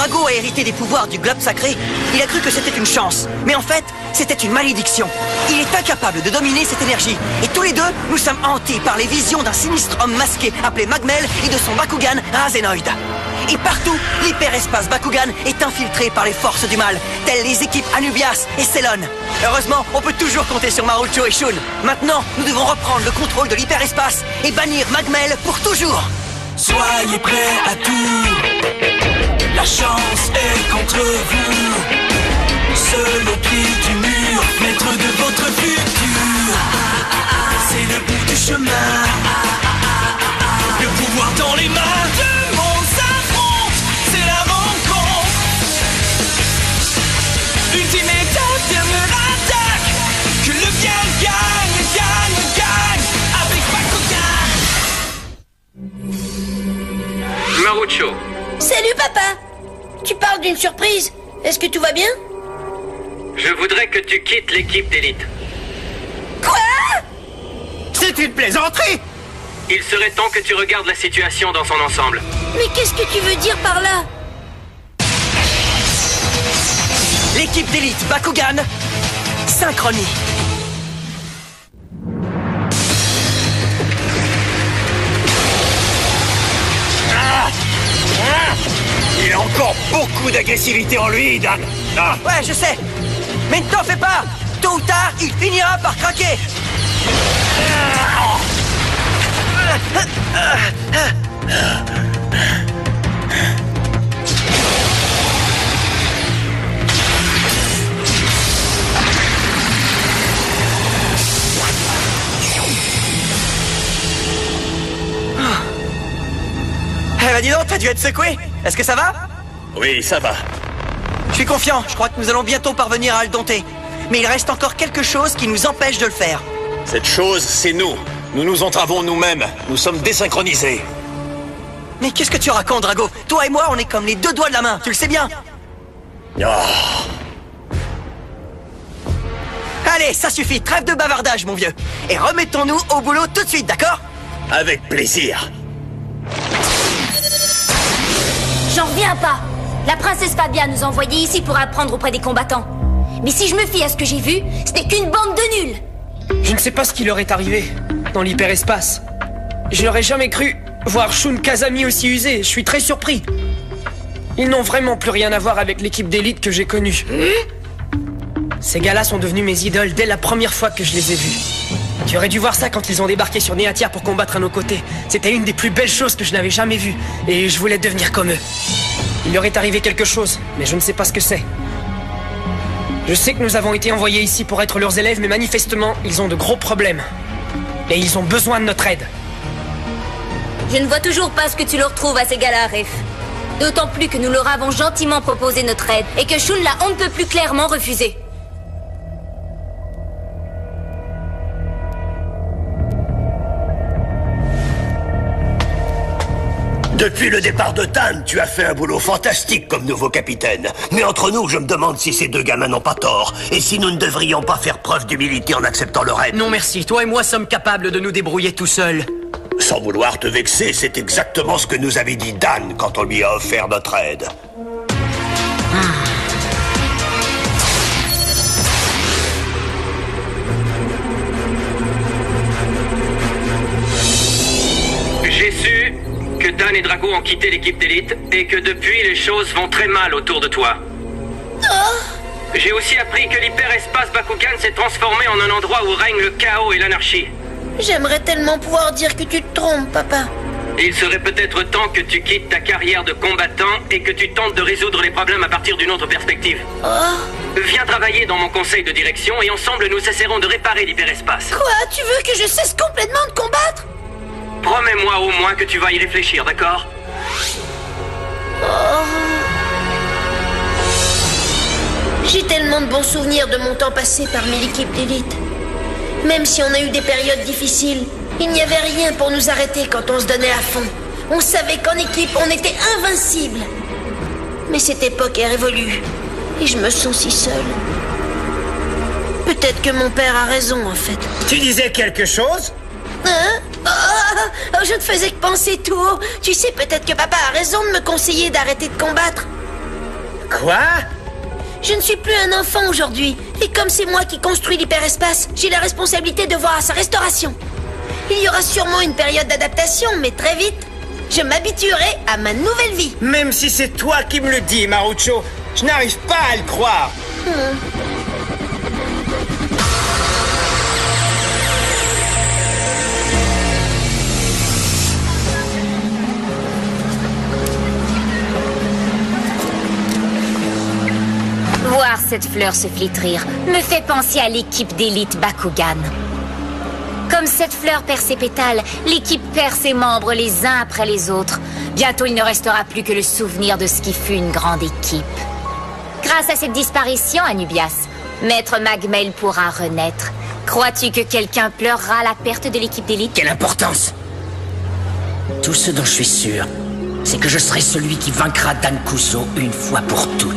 Drago a hérité des pouvoirs du globe sacré, il a cru que c'était une chance. Mais en fait, c'était une malédiction. Il est incapable de dominer cette énergie. Et tous les deux, nous sommes hantés par les visions d'un sinistre homme masqué appelé Magmel et de son Bakugan Razenoid. Et partout, l'hyperespace Bakugan est infiltré par les forces du mal, telles les équipes Anubias et Célon. Heureusement, on peut toujours compter sur Marucho et Shun. Maintenant, nous devons reprendre le contrôle de l'hyperespace et bannir Magmel pour toujours. Soyez prêts à tout, la chance est contre vous. Seul au pied du mur, maître de votre futur. C'est le bout du chemin, le pouvoir dans les mains. Deux mondes s'affrontent, c'est la rencontre. Ultimate dernière attaque, que le bien gagne, gagne, gagne avec Bakugan. Marucho. Salut papa. Tu parles d'une surprise. Est-ce que tout va bien? Je voudrais que tu quittes l'équipe d'élite. Quoi? C'est une plaisanterie! Il serait temps que tu regardes la situation dans son ensemble. Mais qu'est-ce que tu veux dire par là? L'équipe d'élite Bakugan, synchronie. Il a encore beaucoup d'agressivité en lui, Dan. Ah. Ouais, je sais. Mais ne t'en fais pas. Tôt ou tard, il finira par craquer. Eh ben dis donc, t'as dû être secoué. Est-ce que ça va? Oui, ça va. Je suis confiant, je crois que nous allons bientôt parvenir à le dompter. Mais il reste encore quelque chose qui nous empêche de le faire. Cette chose, c'est nous. Nous nous entravons nous-mêmes. Nous sommes désynchronisés. Mais qu'est-ce que tu racontes, Drago? Toi et moi, on est comme les deux doigts de la main, tu le sais bien. Ah. Allez, ça suffit, trêve de bavardage, mon vieux. Et remettons-nous au boulot tout de suite, d'accord? Avec plaisir. J'en reviens pas. La princesse Fabia nous a envoyés ici pour apprendre auprès des combattants. Mais si je me fie à ce que j'ai vu, c'était qu'une bande de nuls. Je ne sais pas ce qui leur est arrivé dans l'hyperespace. Je n'aurais jamais cru voir Shun Kazami aussi usé. Je suis très surpris. Ils n'ont vraiment plus rien à voir avec l'équipe d'élite que j'ai connue. Ces gars-là sont devenus mes idoles dès la première fois que je les ai vus. Tu aurais dû voir ça quand ils ont débarqué sur Neatia pour combattre à nos côtés. C'était une des plus belles choses que je n'avais jamais vues. Et je voulais devenir comme eux. Il leur est arrivé quelque chose, mais je ne sais pas ce que c'est. Je sais que nous avons été envoyés ici pour être leurs élèves, mais manifestement, ils ont de gros problèmes. Et ils ont besoin de notre aide. Je ne vois toujours pas ce que tu leur trouves à ces gars-là, Ref. D'autant plus que nous leur avons gentiment proposé notre aide et que Shun l'a on ne peut plus clairement refusé. Depuis le départ de Tan, tu as fait un boulot fantastique comme nouveau capitaine. Mais entre nous, je me demande si ces deux gamins n'ont pas tort. Et si nous ne devrions pas faire preuve d'humilité en acceptant leur aide. Non merci, toi et moi sommes capables de nous débrouiller tout seuls. Sans vouloir te vexer, c'est exactement ce que nous avait dit Dan quand on lui a offert notre aide. J'ai su que Dan et Drago ont quitté l'équipe d'élite et que depuis les choses vont très mal autour de toi. J'ai aussi appris que l'hyperespace Bakugan s'est transformé en un endroit où règne le chaos et l'anarchie. J'aimerais tellement pouvoir dire que tu te trompes, papa. Il serait peut-être temps que tu quittes ta carrière de combattant et que tu tentes de résoudre les problèmes à partir d'une autre perspective. Viens travailler dans mon conseil de direction et ensemble nous essaierons de réparer l'hyperespace. Quoi? Tu veux que je cesse complètement de combattre? Promets-moi au moins que tu vas y réfléchir, d'accord? J'ai tellement de bons souvenirs de mon temps passé parmi l'équipe d'élite. Même si on a eu des périodes difficiles, il n'y avait rien pour nous arrêter quand on se donnait à fond. On savait qu'en équipe, on était invincible. Mais cette époque est révolue. Et je me sens si seule. Peut-être que mon père a raison, en fait. Tu disais quelque chose? Hein? Je ne faisais que penser tout haut. Tu sais, peut-être que papa a raison de me conseiller d'arrêter de combattre. Quoi? Je ne suis plus un enfant aujourd'hui. Et comme c'est moi qui construis l'hyperespace, j'ai la responsabilité de voir à sa restauration. Il y aura sûrement une période d'adaptation, mais très vite, je m'habituerai à ma nouvelle vie. Même si c'est toi qui me le dis, Marucho, je n'arrive pas à le croire. Voir cette fleur se flétrir me fait penser à l'équipe d'élite Bakugan. Comme cette fleur perd ses pétales, l'équipe perd ses membres les uns après les autres. Bientôt, il ne restera plus que le souvenir de ce qui fut une grande équipe. Grâce à cette disparition, Anubias, Maître Magmel pourra renaître. Crois-tu que quelqu'un pleurera la perte de l'équipe d'élite? Quelle importance! Tout ce dont je suis sûr, c'est que je serai celui qui vaincra Dan Kuso une fois pour toutes.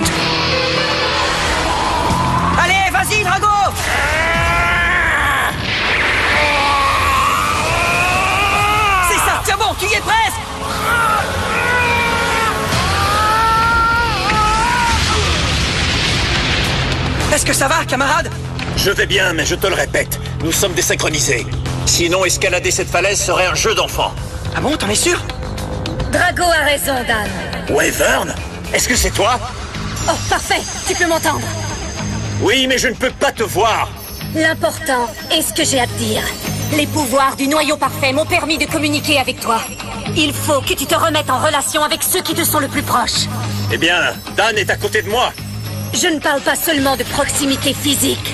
Allez, vas-y, Drago! C'est ça, tiens bon, tu y es presque! Est-ce que ça va, camarade? Je vais bien, mais je te le répète, nous sommes désynchronisés. Sinon, escalader cette falaise serait un jeu d'enfant. Ah bon, t'en es sûr? Drago a raison, Dan. Wyvern? Est-ce que c'est toi? Oh, parfait, tu peux m'entendre. Oui, mais je ne peux pas te voir. L'important est ce que j'ai à te dire. Les pouvoirs du noyau parfait m'ont permis de communiquer avec toi. Il faut que tu te remettes en relation avec ceux qui te sont le plus proches. Eh bien, Dan est à côté de moi. Je ne parle pas seulement de proximité physique.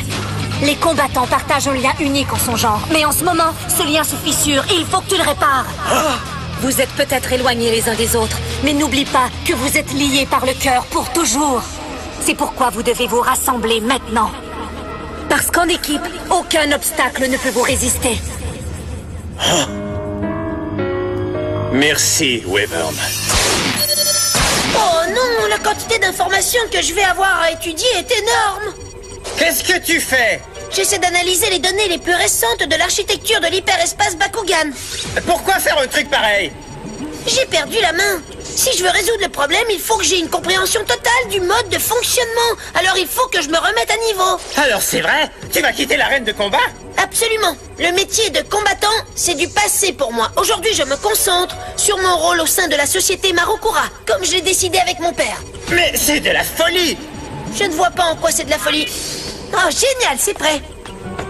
Les combattants partagent un lien unique en son genre. Mais en ce moment, ce lien se fissure et il faut que tu le répares. Vous êtes peut-être éloignés les uns des autres, mais n'oublie pas que vous êtes liés par le cœur pour toujours. C'est pourquoi vous devez vous rassembler maintenant. Parce qu'en équipe, aucun obstacle ne peut vous résister. Merci, Wyvern. Oh non, la quantité d'informations que je vais avoir à étudier est énorme. Qu'est-ce que tu fais? J'essaie d'analyser les données les plus récentes de l'architecture de l'hyperespace Bakugan. Pourquoi faire un truc pareil? J'ai perdu la main. Si je veux résoudre le problème, il faut que j'ai une compréhension totale du mode de fonctionnement. Alors il faut que je me remette à niveau. Alors c'est vrai? Tu vas quitter l'arène de combat? Absolument. Le métier de combattant, c'est du passé pour moi. Aujourd'hui, je me concentre sur mon rôle au sein de la société Marukura, comme je l'ai décidé avec mon père. Mais c'est de la folie! Je ne vois pas en quoi c'est de la folie. Oh, génial, c'est prêt.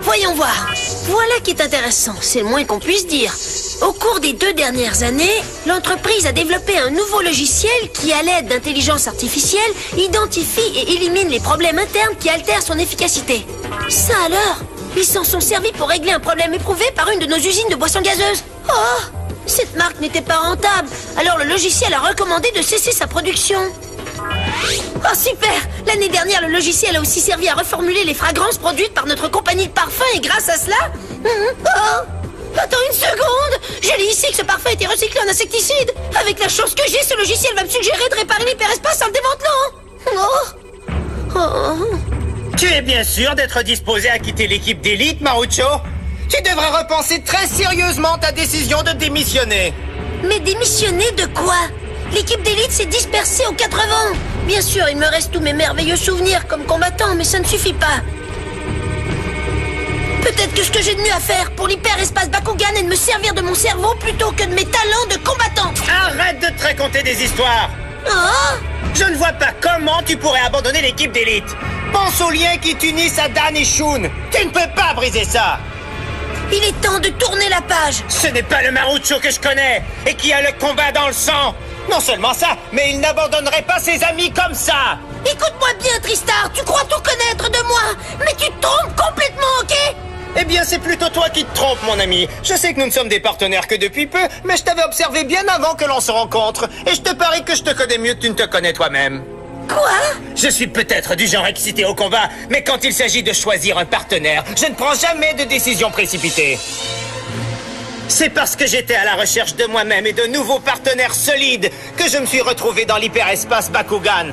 Voyons voir. Voilà qui est intéressant, c'est le moins qu'on puisse dire. Au cours des 2 dernières années, l'entreprise a développé un nouveau logiciel qui, à l'aide d'intelligence artificielle, identifie et élimine les problèmes internes qui altèrent son efficacité. Ça alors? Ils s'en sont servis pour régler un problème éprouvé par une de nos usines de boissons gazeuses. Oh! Cette marque n'était pas rentable, alors le logiciel a recommandé de cesser sa production. Oh super! L'année dernière, le logiciel a aussi servi à reformuler les fragrances produites par notre compagnie de parfums et grâce à cela... Oh! Attends une seconde! Je lis ici que ce parfum a été recyclé en insecticide! Avec la chance que j'ai, ce logiciel va me suggérer de réparer l'hyperespace en le démantelant! Oh! Tu es bien sûr d'être disposé à quitter l'équipe d'élite, Marucho? Tu devrais repenser très sérieusement ta décision de démissionner. Mais démissionner de quoi? L'équipe d'élite s'est dispersée aux 4 vents. Bien sûr, il me reste tous mes merveilleux souvenirs comme combattant, mais ça ne suffit pas. Peut-être que ce que j'ai de mieux à faire pour l'hyperespace Bakugan est de me servir de mon cerveau plutôt que de mes talents de combattant. Arrête de te raconter des histoires. Oh! Je ne vois pas comment tu pourrais abandonner l'équipe d'élite. Pense aux liens qui t'unissent à Dan et Shun. Tu ne peux pas briser ça. Il est temps de tourner la page. Ce n'est pas le Marucho que je connais et qui a le combat dans le sang. Non seulement ça, mais il n'abandonnerait pas ses amis comme ça. Écoute-moi bien, Tristar, tu crois tout connaître de moi, mais tu te trompes complètement, ok? Eh bien, c'est plutôt toi qui te trompes, mon ami. Je sais que nous ne sommes des partenaires que depuis peu, mais je t'avais observé bien avant que l'on se rencontre. Et je te parie que je te connais mieux que tu ne te connais toi-même. Quoi? Je suis peut-être du genre excité au combat, mais quand il s'agit de choisir un partenaire, je ne prends jamais de décision précipitée. C'est parce que j'étais à la recherche de moi-même et de nouveaux partenaires solides que je me suis retrouvé dans l'hyperespace Bakugan.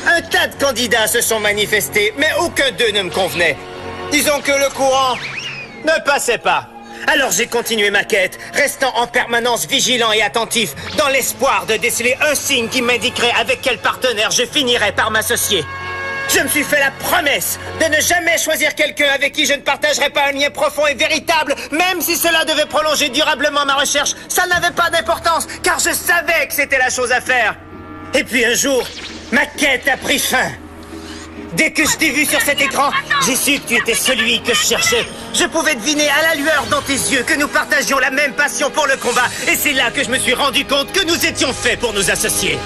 Un tas de candidats se sont manifestés, mais aucun d'eux ne me convenait. Disons que le courant ne passait pas. Alors j'ai continué ma quête, restant en permanence vigilant et attentif, dans l'espoir de déceler un signe qui m'indiquerait avec quel partenaire je finirais par m'associer. Je me suis fait la promesse de ne jamais choisir quelqu'un avec qui je ne partagerais pas un lien profond et véritable, même si cela devait prolonger durablement ma recherche. Ça n'avait pas d'importance, car je savais que c'était la chose à faire. Et puis un jour, ma quête a pris fin. Dès que je t'ai vu sur cet écran, j'ai su que tu étais celui que je cherchais. Je pouvais deviner à la lueur dans tes yeux que nous partagions la même passion pour le combat. Et c'est là que je me suis rendu compte que nous étions faits pour nous associer.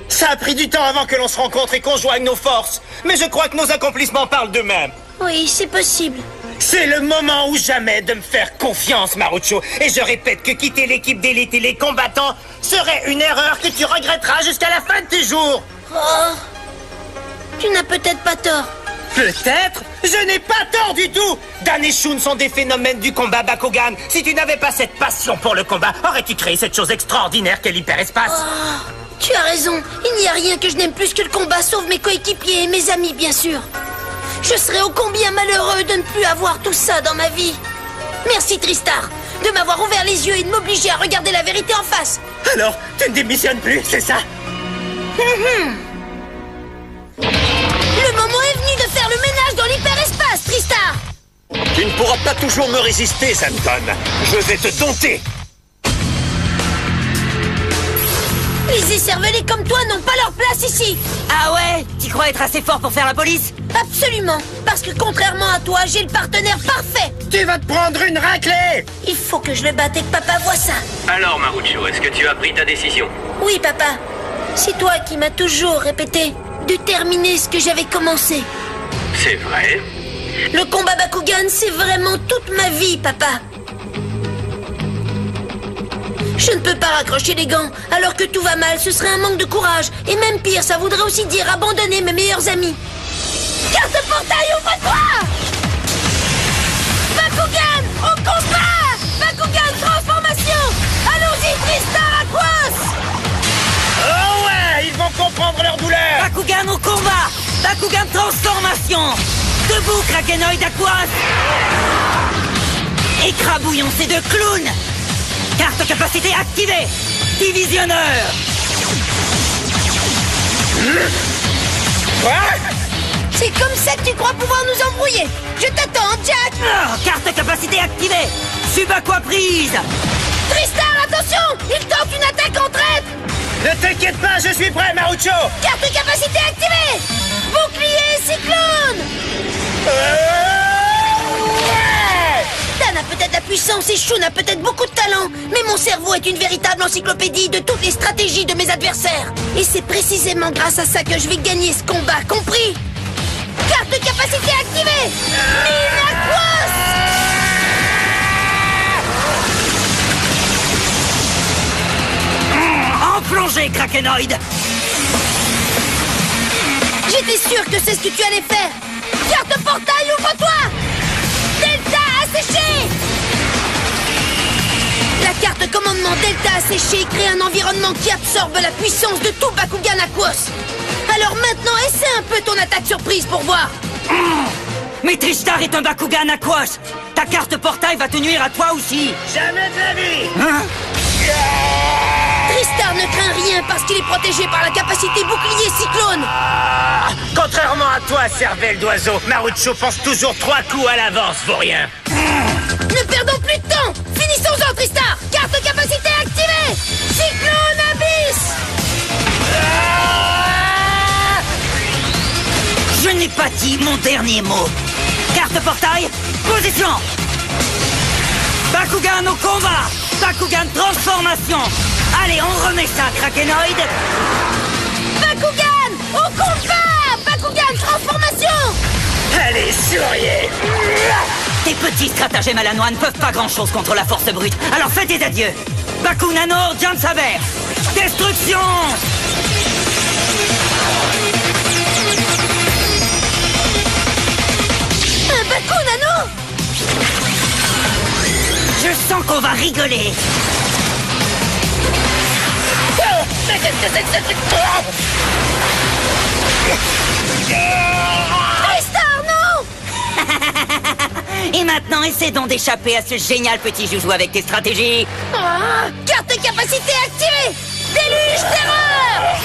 Ça a pris du temps avant que l'on se rencontre et qu'on joigne nos forces. Mais je crois que nos accomplissements parlent d'eux-mêmes. Oui, c'est possible. C'est le moment ou jamais de me faire confiance, Marucho. Et je répète que quitter l'équipe d'élite et les combattants serait une erreur que tu regretteras jusqu'à la fin de tes jours. Oh, tu n'as peut-être pas tort. Peut-être? Je n'ai pas tort du tout! Dan et Shun sont des phénomènes du combat Bakugan. Si tu n'avais pas cette passion pour le combat, aurais-tu créé cette chose extraordinaire qu'est l'hyperespace? Oh, tu as raison. Il n'y a rien que je n'aime plus que le combat, sauf mes coéquipiers et mes amis, bien sûr. Je serais ô combien malheureux de ne plus avoir tout ça dans ma vie. Merci, Tristar, de m'avoir ouvert les yeux et de m'obliger à regarder la vérité en face. Alors, tu ne démissionnes plus, c'est ça? Le moment est venu de faire le ménage dans l'hyperespace, Tristar. Tu ne pourras pas toujours me résister, Santon. Je vais te dompter. Les écervelés comme toi n'ont pas leur place ici. Ah ouais? Tu crois être assez fort pour faire la police? Absolument. Parce que contrairement à toi, j'ai le partenaire parfait. Tu vas te prendre une raclée! Il faut que je le batte et que papa voit ça. Alors, Marucho, est-ce que tu as pris ta décision? Oui, papa. C'est toi qui m'as toujours répété de terminer ce que j'avais commencé. C'est vrai? Le combat Bakugan, c'est vraiment toute ma vie, papa. Je ne peux pas raccrocher les gants alors que tout va mal, ce serait un manque de courage. Et même pire, ça voudrait aussi dire abandonner mes meilleurs amis. Carte portail, ouvre-toi! Bakugan, au combat! Bakugan, transformation! Allons-y, Tristar, Aquos! Oh ouais, ils vont comprendre leur douleur! Bakugan au combat! Bakugan transformation! Debout, Krakenoid Aquas! Écrabouillons ces deux clowns! Carte capacité activée! Divisionneur! Quoi? C'est comme ça que tu crois pouvoir nous embrouiller! Je t'attends, Jack! Oh, carte capacité activée! Subaqua prise! Tristar, attention! Il tente une attaque en traite! Ne t'inquiète pas, je suis prêt, Marucho! Carte capacité activée! Bouclier cyclone! Dan a peut-être la puissance et Shun a peut-être beaucoup de talent, mais mon cerveau est une véritable encyclopédie de toutes les stratégies de mes adversaires. Et c'est précisément grâce à ça que je vais gagner ce combat, compris? Carte de capacité activée! Minakwas! En plongée, Krakenoid! J'étais sûr que c'est ce que tu allais faire! Carte portail, ouvre-toi! Delta asséché! La carte commandement Delta asséché crée un environnement qui absorbe la puissance de tout Bakugan Aquos. Alors maintenant, essaie un peu ton attaque surprise pour voir. Mais Tristar est un Bakugan Aquos! Ta carte portail va te nuire à toi aussi! Jamais de la vie! Hein? Tristar ne craint rien parce qu'il est protégé par la capacité bouclier cyclone. Contrairement à toi, cervelle d'oiseau, Marucho pense toujours 3 coups à l'avance, vaut rien. Ne perdons plus de temps! Finissons-en, Tristar! Carte de capacité activée! Cyclone Abyss! Je n'ai pas dit mon dernier mot! Carte portail, position! Bakugan au combat! Bakugan transformation! Allez, on remet ça, Krakenoid! Bakugan! Au combat! Bakugan transformation! Allez, souriez! Tes petits stratagèmes à la noix ne peuvent pas grand-chose contre la force brute, alors faites des adieux! Baku Nano, Jansaber! Destruction! Un Baku Nano! Je sens qu'on va rigoler! Mais qu'est-ce que c'est que ce truc? Tristar, non! Et maintenant, essaie donc d'échapper à ce génial petit joujou avec tes stratégies. Carte de capacité activée. Déluge terreur.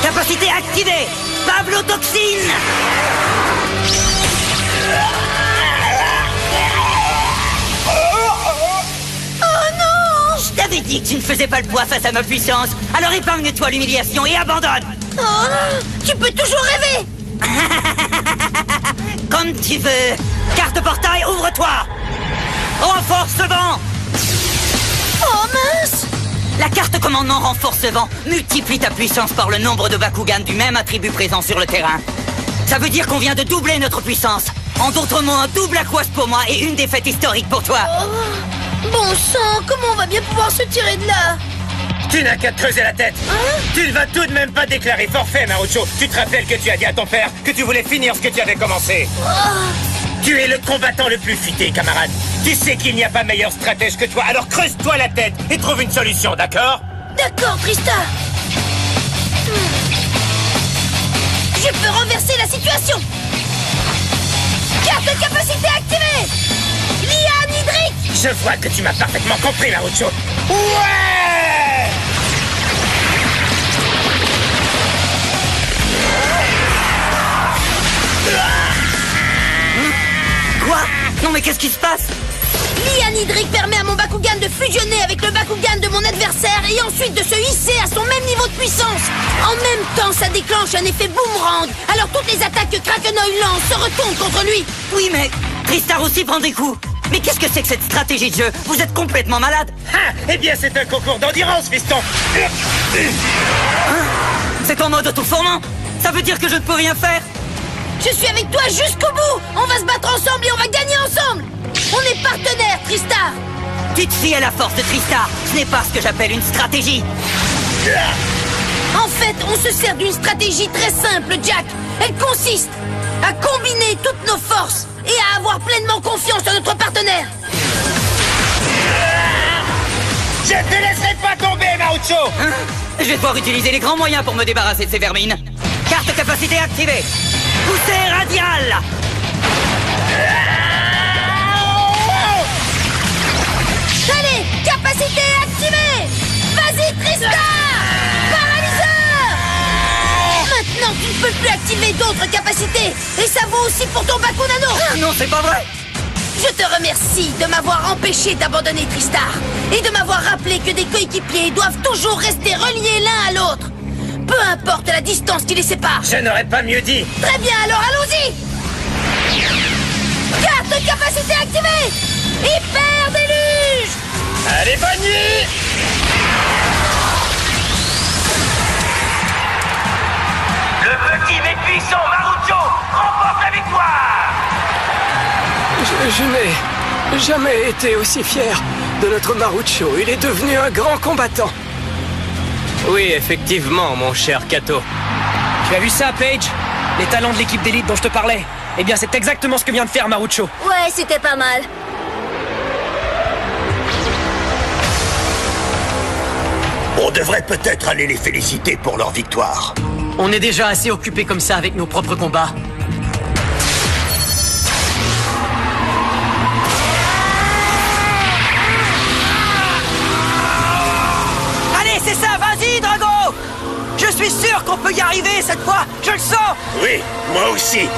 Capacité activée. Pavlotoxine. Oh non! Je t'avais dit que tu ne faisais pas le poids face à ma puissance. Alors épargne-toi l'humiliation et abandonne. Oh, tu peux toujours rêver. Comme tu veux. Carte portail, ouvre-toi. Renforce vent. Oh mince! La carte commandement renforce vent multiplie ta puissance par le nombre de Bakugan du même attribut présent sur le terrain. Ça veut dire qu'on vient de doubler notre puissance. En d'autres mots, un double aquas pour moi et une défaite historique pour toi. Oh, bon sang, comment on va bien pouvoir se tirer de là? Tu n'as qu'à te creuser la tête. Hein? Tu ne vas tout de même pas déclarer forfait, Marucho. Tu te rappelles que tu as dit à ton père que tu voulais finir ce que tu avais commencé. Tu es le combattant le plus futé, camarade. Tu sais qu'il n'y a pas meilleur stratège que toi, alors creuse-toi la tête et trouve une solution, d'accord? D'accord, Trista. Je peux renverser la situation. Carte de capacité activée. Liane hydrique. Je vois que tu m'as parfaitement compris, Marucho. Ouais! Quoi? Non mais qu'est-ce qui se passe? Liane hydrique permet à mon Bakugan de fusionner avec le Bakugan de mon adversaire et ensuite de se hisser à son même niveau de puissance. En même temps, ça déclenche un effet boomerang. Alors toutes les attaques que Krakenoid lance se retournent contre lui. Oui mais Tristar aussi prend des coups. Mais qu'est-ce que c'est que cette stratégie de jeu? Vous êtes complètement malade. Ah, eh bien c'est un concours d'endurance, fiston. C'est en mode auto-formant. Ça veut dire que je ne peux rien faire? Je suis avec toi jusqu'au bout. On va se battre ensemble et on va gagner ensemble. On est partenaires, Tristar. Tu te fies à la force de Tristar. Ce n'est pas ce que j'appelle une stratégie. En fait, on se sert d'une stratégie très simple, Jack. Elle consiste à combiner toutes nos forces et à avoir pleinement confiance en notre partenaire. Je te laisserai pas tomber, Marucho. Hein? Je vais devoir utiliser les grands moyens pour me débarrasser de ces vermines. Carte capacité activée. Poussée radiale. Allez, capacité activée. Vas-y, Tristar. Paralyseur. Maintenant, tu ne peux plus activer d'autres capacités. Et ça vaut aussi pour ton Bakunano. Non, c'est pas vrai. Je te remercie de m'avoir empêché d'abandonner Tristar et de m'avoir rappelé que des coéquipiers doivent toujours rester reliés l'un à l'autre. Peu importe la distance qui les sépare. Je n'aurais pas mieux dit. Très bien, alors allons-y. Carte de capacité activée. Hyper déluge. Allez, bonne nuit. Le petit mais puissant Marucho remporte la victoire. Je n'ai jamais été aussi fier de notre Marucho. Il est devenu un grand combattant. Oui, effectivement, mon cher Kato. Tu as vu ça, Paige? Les talents de l'équipe d'élite dont je te parlais. Eh bien, c'est exactement ce que vient de faire Marucho. Ouais, c'était pas mal. On devrait peut-être aller les féliciter pour leur victoire. On est déjà assez occupés comme ça avec nos propres combats. Allez, c'est ça, vas-y, Drago! Je suis sûr qu'on peut y arriver cette fois, je le sens! Oui, moi aussi.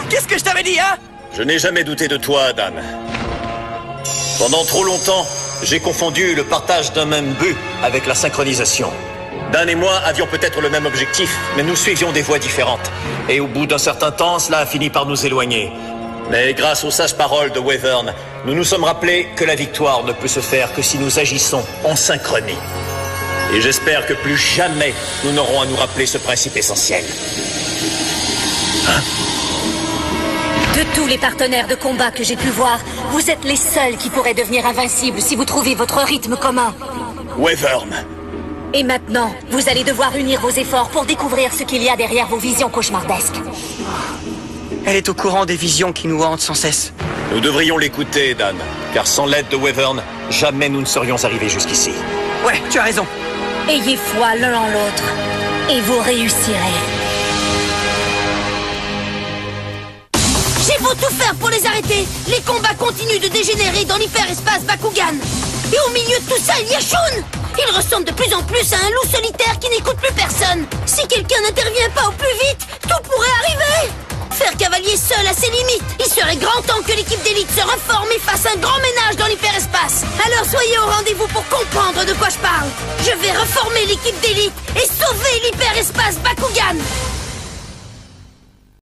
Qu'est-ce que je t'avais dit, hein? Je n'ai jamais douté de toi, Adam. Pendant trop longtemps, j'ai confondu le partage d'un même but avec la synchronisation. Dan et moi avions peut-être le même objectif, mais nous suivions des voies différentes. Et au bout d'un certain temps, cela a fini par nous éloigner. Mais grâce aux sages paroles de Wyvern, nous nous sommes rappelés que la victoire ne peut se faire que si nous agissons en synchronie. Et j'espère que plus jamais nous n'aurons à nous rappeler ce principe essentiel. De tous les partenaires de combat que j'ai pu voir, vous êtes les seuls qui pourraient devenir invincibles si vous trouviez votre rythme commun. Wyvern. Et maintenant, vous allez devoir unir vos efforts pour découvrir ce qu'il y a derrière vos visions cauchemardesques. Elle est au courant des visions qui nous hantent sans cesse. Nous devrions l'écouter, Dan. Car sans l'aide de Wyvern, jamais nous ne serions arrivés jusqu'ici. Ouais, tu as raison. Ayez foi l'un en l'autre, et vous réussirez. J'ai beau tout faire pour les arrêter, les combats continuent de dégénérer dans l'hyperespace Bakugan. Et au milieu de tout ça, il y a Shun. Il ressemble de plus en plus à un loup solitaire qui n'écoute plus personne. Si quelqu'un n'intervient pas au plus vite, tout pourrait arriver. Faire cavalier seul a ses limites. Il serait grand temps que l'équipe d'élite se reforme et fasse un grand ménage dans l'hyperespace. Alors soyez au rendez-vous pour comprendre de quoi je parle. Je vais reformer l'équipe d'élite et sauver l'hyperespace Bakugan.